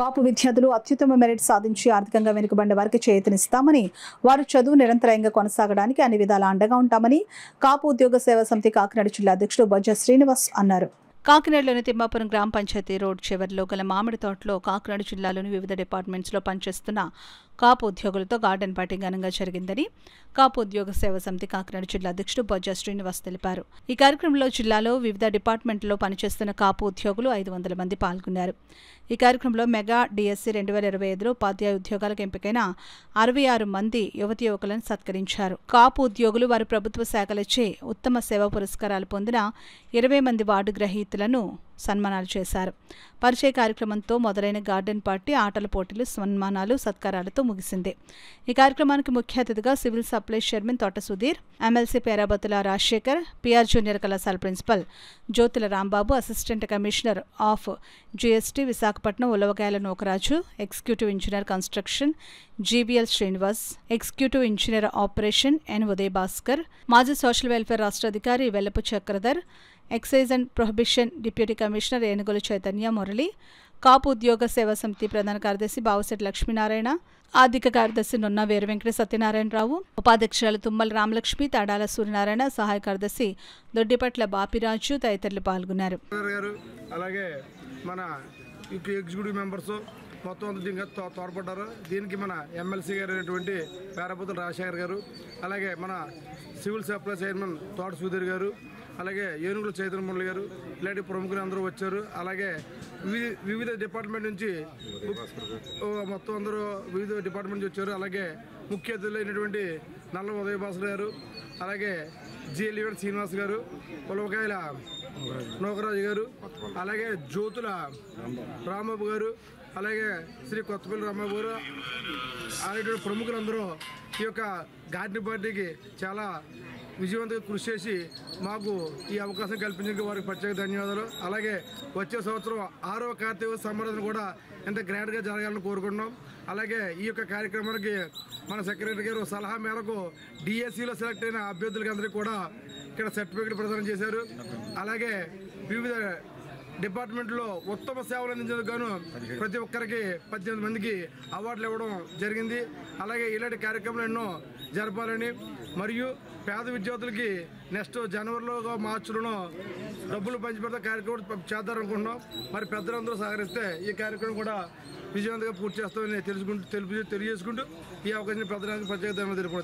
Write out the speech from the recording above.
కాపు విద్యార్థులు అత్యుత్తమ మెరిట్ సాధించి ఆర్థికంగా వెనుకబడిన వారికి చేయూతనిస్తామని, వారు చదువు నిరంతరాయంగా కొనసాగడానికి అన్ని విధాలా అండగా ఉంటామని కాపు ఉద్యోగ సేవా సమితి కాకినాడ జిల్లా అధ్యక్షుడు బొజ్జ శ్రీనివాస్ అన్నారు. కాకినాడలోని తిమ్మాపురం గ్రామ పంచాయతీ రోడ్ చివరిలో గల మామిడి తోటలో కాకినాడ జిల్లాలోని వివిధ డిపార్ట్మెంట్స్లో పనిచేస్తున్న కాపు ఉద్యోగులతో గార్డెన్ పార్టీ ఘనంగా జరిగిందని కాపు ఉద్యోగ సేవా సమితి కాకినాడ జిల్లా అధ్యక్షుడు బొజ్జ శ్రీనివాస్ తెలిపారు. ఈ కార్యక్రమంలో జిల్లాలో వివిధ డిపార్ట్మెంట్లో పనిచేస్తున్న కాపు ఉద్యోగులు 500 మంది పాల్గొన్నారు. ఈ కార్యక్రమంలో మెగా డిఎస్సి 2025లో ఉపాధ్యాయ ఉద్యోగాలకు ఎంపికైన 66 మంది యువతీ యువకులను సత్కరించారు. కాపు ఉద్యోగులు వారి ప్రభుత్వ శాఖలచే ఉత్తమ సేవా పురస్కారాలు పొందిన 20 మంది వార్డు గ్రహీతలను సన్మానాలు చేశారు. పరిచయ కార్యక్రమంతో మొదలైన గార్డెన్ పార్టీ ఆటల పోటీలు, సన్మానాలు, సత్కారాలతో ముగిసింది. ఈ కార్యక్రమానికి ముఖ్య అతిథిగా civil supplies chairman Thota Sudheer, MLC Perabathula Rajasekhar, PR junior కళాశాల principal Jyothula Rambabu, assistant commissioner of GST Visakhapatnam Ulavagayala Nookaraju, executive engineer construction GBL Srinivas, executive engineer operation N Uday Bhaskar, మాజీ సోషల్ వెల్ఫేర్ రాష్ట్ర అధికారి Vellapu Chakradhar, excise and prohibition deputy commissioner Enugula Chaitanya Murali, కాపు ఉద్యోగ సేవా సమితి ప్రధాన కార్యదర్శి బావశెట్టి లక్ష్మీనారాయణ, ఆర్థిక కార్యదర్శి నున్న వీర వెంకట సత్యనారాయణరావు, ఉపాధ్యక్షురాలు తుమ్మల రామలక్ష్మి, తాడాల సూర్యనారాయణ, సహాయ కార్యదర్శి దొడ్డిపట్ల బాపిరాజు తదితరులు పాల్గొన్నారు. అలాగే మన ఎగ్జిక్యూటివ్ మెంబర్స్ మొత్తం దీనికి తోడ్పడ్డారు. దీనికి మన ఎమ్మెల్సీ గారు అయినటువంటి పేరాబతుల రాజశేఖర్ గారు, అలాగే మన civil supply chairman Thota Sudheer గారు, అలాగే ఏనుగుల చైతన్య మురళి గారు, ఇలాంటి ప్రముఖులు అందరూ వచ్చారు. అలాగే వివిధ డిపార్ట్మెంట్ నుంచి మొత్తం అందరూ వివిధ డిపార్ట్మెంట్ నుంచి వచ్చారు. అలాగే ముఖ్య అతిథులు అయినటువంటి నల్ల ఉదయ భాస్కర్ గారు, అలాగే జిఎల్ శ్రీనివాస్ గారు, ఉలవకాయల నూకరాజు గారు, అలాగే జ్యోతుల రాంబాబు గారు, అలాగే శ్రీ కొత్తపల్లి రాంబాబు గారు అనేటువంటి ప్రముఖులందరూ ఈ యొక్క గార్డెన్ పార్టీకి చాలా విజయవంతంగా కృషి చేసి మాకు ఈ అవకాశం కల్పించేందుకు వారికి ప్రత్యేక ధన్యవాదాలు. అలాగే వచ్చే సంవత్సరం 6వ కార్తీక సంబరాలను కూడా ఎంత గ్రాండ్గా జరగాలని కోరుకుంటున్నాం. అలాగే ఈ యొక్క కార్యక్రమానికి మన సెక్రటరీ గారు సలహా మేరకు డిఎస్సిలో సెలెక్ట్ అయిన అభ్యర్థులకి అందరికీ కూడా ఇక్కడ సర్టిఫికేట్ ప్రదానం చేశారు. అలాగే వివిధ డిపార్ట్మెంట్లో ఉత్తమ సేవలు అందించేందుకు గాను ప్రతి ఒక్కరికి 18 మందికి అవార్డులు ఇవ్వడం జరిగింది. అలాగే ఇలాంటి కార్యక్రమాలు ఎన్నో జరపాలని, మరియు పేద విద్యార్థులకి నెక్స్ట్ జనవరిలో మార్చిలోనో డబ్బులు పంచిపెడితే కార్యక్రమం చేద్దారనుకుంటున్నాం. మరి పెద్దలందరూ సహకరిస్తే ఈ కార్యక్రమం కూడా విజయవంతంగా పూర్తి చేస్తామని తెలియజేసుకుంటూ ఈ అవకాశాన్ని పెద్దలందరికీ ప్రత్యేక ధన్యవాదాలు తెలుపుతున్నాను.